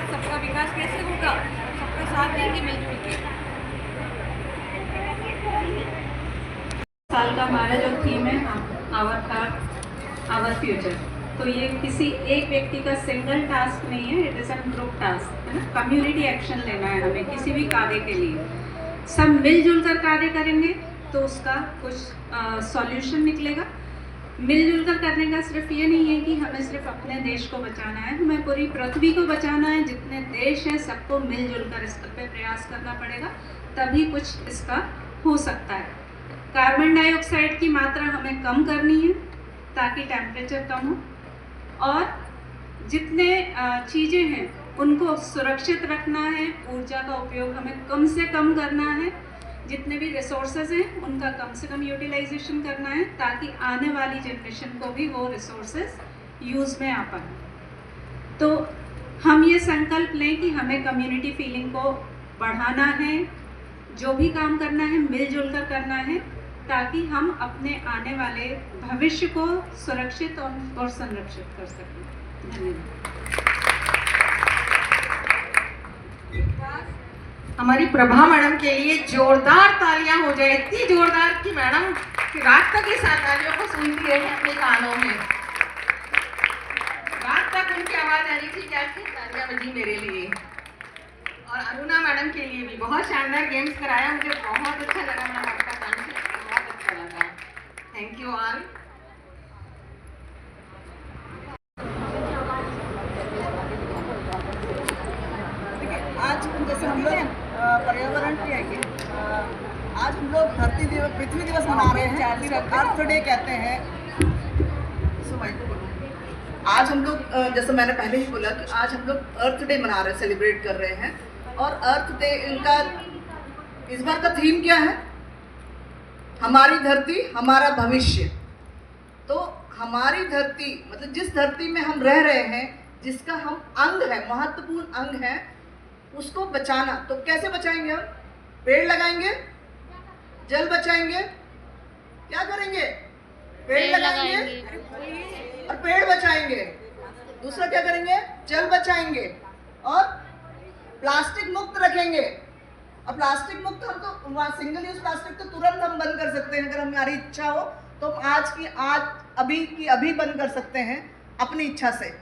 सबका विकास कैसे होगा? सबका साथ देंगे मिलजुल के। साल का हमारा जो थीम है आवर कार्ड आवर फ्यूचर, तो ये किसी एक व्यक्ति का सिंगल टास्क नहीं है, it is an group task, है ना। कम्युनिटी एक्शन लेना है हमें किसी भी कार्य के लिए। सब मिलजुल कर कार्य करेंगे तो उसका कुछ सॉल्यूशन निकलेगा। मिलजुल कर करने का सिर्फ ये नहीं है कि हमें सिर्फ अपने देश को बचाना है, हमें पूरी पृथ्वी को बचाना है। जितने देश हैं सबको मिलजुल कर इस पर प्रयास करना पड़ेगा, तभी कुछ इसका हो सकता है। कार्बन डाइऑक्साइड की मात्रा हमें कम करनी है ताकि टेम्परेचर कम हो, और जितने चीज़ें हैं उनको सुरक्षित रखना है। ऊर्जा का उपयोग हमें कम से कम करना है, जितने भी रिसोर्सेज हैं उनका कम से कम यूटिलाइजेशन करना है ताकि आने वाली जनरेशन को भी वो रिसोर्सेज यूज़ में आ पाए। तो हम ये संकल्प लें कि हमें कम्युनिटी फीलिंग को बढ़ाना है, जो भी काम करना है मिलजुल कर करना है ताकि हम अपने आने वाले भविष्य को सुरक्षित और संरक्षित कर सकें। धन्यवाद। हमारी प्रभा मैडम के लिए जोरदार तालियां हो जाए, इतनी जोरदार कि मैडम रात तक इस तालियों को सुनती रहे अपने कानों में। रात तक उनकी आवाज आ रही थी क्या कि तालियां बजी मेरे लिए। और अरुणा मैडम के लिए भी बहुत शानदार गेम्स कराया, मुझे बहुत अच्छा लगा मैडम, आपका कॉन्सेप्ट बहुत अच्छा लगा। Thank you all. आज जैसे हम लोग पर्यावरण के आगे आज हम लोग धरती दिवस पृथ्वी दिवस मना रहे हैं, अर्थ डे कहते हैं। आज हम लोग जैसे मैंने पहले ही बोला कि आज हम लोग अर्थ डे मना रहे हैं, सेलिब्रेट कर रहे हैं। और अर्थ डे इनका इस बार का थीम क्या है? हमारी धरती हमारा भविष्य। तो हमारी धरती मतलब जिस धरती में हम रह रहे हैं, जिसका हम अंग है, महत्वपूर्ण अंग है, उसको बचाना। तो कैसे बचाएंगे हम? पेड़ लगाएंगे, जल बचाएंगे, क्या करेंगे? पेड़ लगाएंगे और पेड़ बचाएंगे। दूसरा क्या करेंगे? जल बचाएंगे और प्लास्टिक मुक्त रखेंगे। और प्लास्टिक मुक्त हम तो सिंगल यूज प्लास्टिक तो तुरंत हम बंद कर सकते हैं, अगर हमारी इच्छा हो तो हम आज अभी की अभी बंद कर सकते हैं अपनी इच्छा से।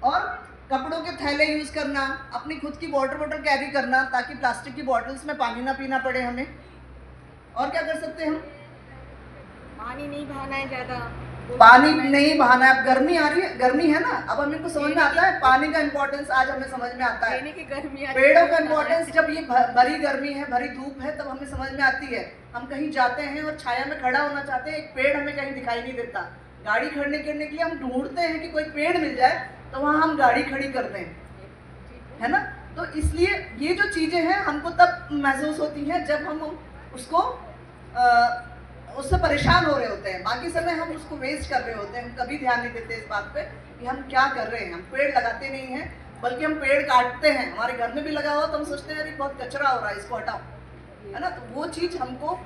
और कपड़ों के थैले यूज करना, अपनी खुद की वाटर बोतल कैरी करना ताकि प्लास्टिक की बॉटल्स में पानी ना पीना पड़े हमें। और क्या कर सकते हैं हम? पानी नहीं बहाना है ज्यादा, पानी नहीं बहाना है। अब गर्मी आ रही है, गर्मी है ना, अब हमें को समझ में आता है पानी का इम्पोर्टेंस। आज हमें समझ में आता है पेड़ों का इम्पोर्टेंस। जब ये भरी गर्मी है, भरी धूप है, तब हमें समझ में आती है। हम कहीं जाते हैं और छाया में खड़ा होना चाहते हैं, एक पेड़ हमें कहीं दिखाई नहीं देता। गाड़ी खड़ने करने के लिए हम ढूंढते हैं कि कोई पेड़ मिल जाए तो वहाँ हम गाड़ी खड़ी करते हैं, है ना। तो इसलिए ये जो चीज़ें हैं हमको तब महसूस होती हैं जब हम उसको उससे परेशान हो रहे होते हैं। बाकी समय हम उसको वेस्ट कर रहे होते हैं, हम कभी ध्यान नहीं देते इस बात पे कि हम क्या कर रहे हैं। हम पेड़ लगाते नहीं हैं, बल्कि हम पेड़ काटते हैं। हमारे घर में भी लगा हुआ तो हम सोचते हैं अरे बहुत कचरा हो रहा है, इसको हटाओ, है ना। तो वो चीज़ हमको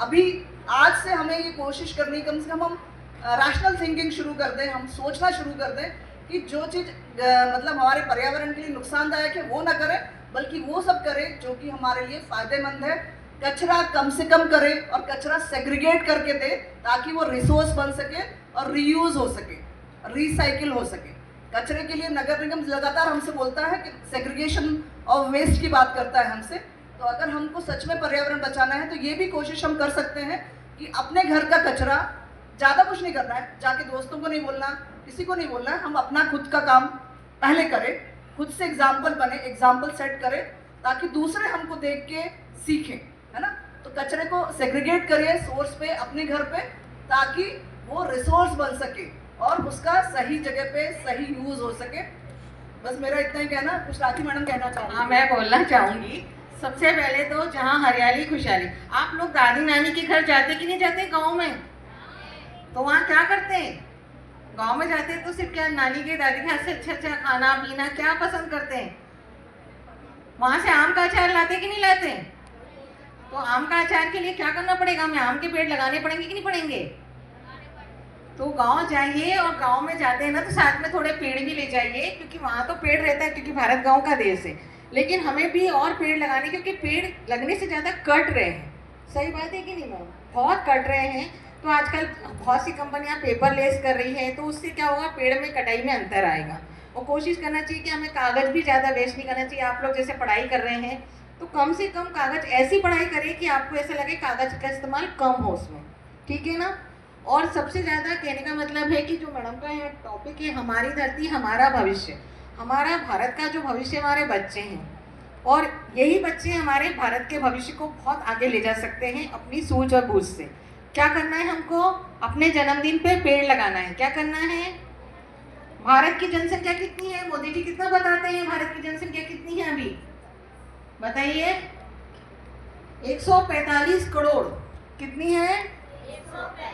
अभी आज से हमें ये कोशिश करनी, कम से कम हम रैशनल थिंकिंग शुरू कर दें, हम सोचना शुरू कर दें कि जो चीज़ मतलब हमारे पर्यावरण के लिए नुकसानदायक है वो ना करें, बल्कि वो सब करें जो कि हमारे लिए फ़ायदेमंद है। कचरा कम से कम करें और कचरा सेग्रीगेट करके दें ताकि वो रिसोर्स बन सके और रीयूज़ हो सके, रिसाइकिल हो सके। कचरे के लिए नगर निगम लगातार हमसे बोलता है कि सेग्रीगेशन ऑफ वेस्ट की बात करता है हमसे। तो अगर हमको सच में पर्यावरण बचाना है तो ये भी कोशिश हम कर सकते हैं कि अपने घर का कचरा, ज़्यादा कुछ नहीं करना है, जाके दोस्तों को नहीं बोलना, किसी को नहीं बोलना है, हम अपना खुद का काम पहले करें, खुद से एग्जाम्पल बने, एग्जाम्पल सेट करें ताकि दूसरे हमको देख के सीखें, है ना। तो कचरे को सेग्रीगेट करिए सोर्स पे, अपने घर पे, ताकि वो रिसोर्स बन सके और उसका सही जगह पे सही यूज हो सके। बस मेरा इतना ही कहना। कुछ राखी मैडम कहना चाहूँगी? हाँ, मैं बोलना चाहूँगी। सबसे पहले तो जहाँ हरियाली खुशहाली, आप लोग दादी नानी के घर जाते कि नहीं जाते गाँव में? तो वहाँ क्या करते हैं? गांव में जाते हैं तो सिर्फ क्या नानी के दादी के हाथ से अच्छा अच्छा खाना पीना क्या पसंद करते हैं? वहाँ से आम का अचार लाते कि नहीं लाते? तो आम का अचार के लिए क्या करना पड़ेगा? हमें आम के पेड़ लगाने पड़ेंगे कि नहीं पड़ेंगे? तो गांव जाइए और गांव में जाते हैं ना तो साथ में थोड़े पेड़ भी ले जाइए, क्योंकि वहाँ तो पेड़ रहता है, क्योंकि भारत गांव का देश है। लेकिन हमें भी और पेड़ लगाने, क्योंकि पेड़ लगने से ज़्यादा कट रहे हैं। सही बात है कि नहीं मैम? बहुत कट रहे हैं। तो आजकल बहुत सी कंपनियां पेपरलेस कर रही है, तो उससे क्या होगा, पेड़ में कटाई में अंतर आएगा। और कोशिश करना चाहिए कि हमें कागज़ भी ज़्यादा वेस्ट नहीं करना चाहिए। आप लोग जैसे पढ़ाई कर रहे हैं तो कम से कम कागज़, ऐसी पढ़ाई करें कि आपको ऐसा लगे कागज़ का इस्तेमाल कम हो उसमें, ठीक है ना। और सबसे ज़्यादा कहने का मतलब है कि जो मैडम का ये टॉपिक है, हमारी धरती हमारा भविष्य, हमारा भारत का जो भविष्य हमारे बच्चे हैं, और यही बच्चे हमारे भारत के भविष्य को बहुत आगे ले जा सकते हैं अपनी सूझ और बूझ से। क्या करना है हमको? अपने जन्मदिन पे पेड़ लगाना है। क्या करना है? भारत की जनसंख्या कितनी है? मोदी जी कितना बताते हैं भारत की जनसंख्या कितनी है अभी? बताइए। 145 करोड़। कितनी है?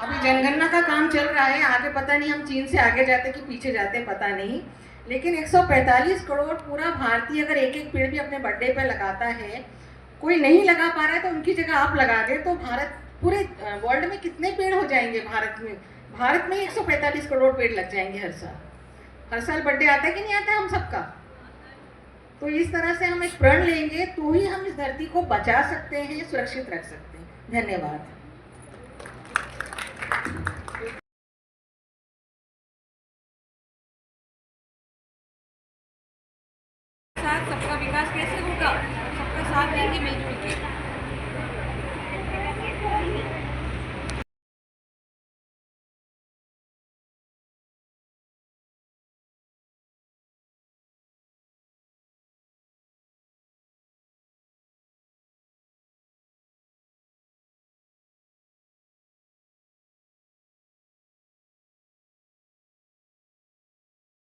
अभी जनगणना का काम चल रहा है, आगे पता नहीं हम चीन से आगे जाते कि पीछे जाते पता नहीं, लेकिन 145 करोड़ पूरा भारतीय अगर एक एक पेड़ भी अपने बर्थडे पे लगाता है, कोई नहीं लगा पा रहा है तो उनकी जगह आप लगा दें, तो भारत पूरे वर्ल्ड में कितने पेड़ हो जाएंगे? भारत में 145 करोड़ पेड़ लग जाएंगे हर साल। हर साल बर्थडे आता है कि नहीं आता है हम सबका? तो इस तरह से हम एक प्रण लेंगे तो ही हम इस धरती को बचा सकते हैं, सुरक्षित रख सकते हैं। धन्यवाद। साथ सबका विकास कैसे होगा? सबका साथ देंगे मिलजुल के।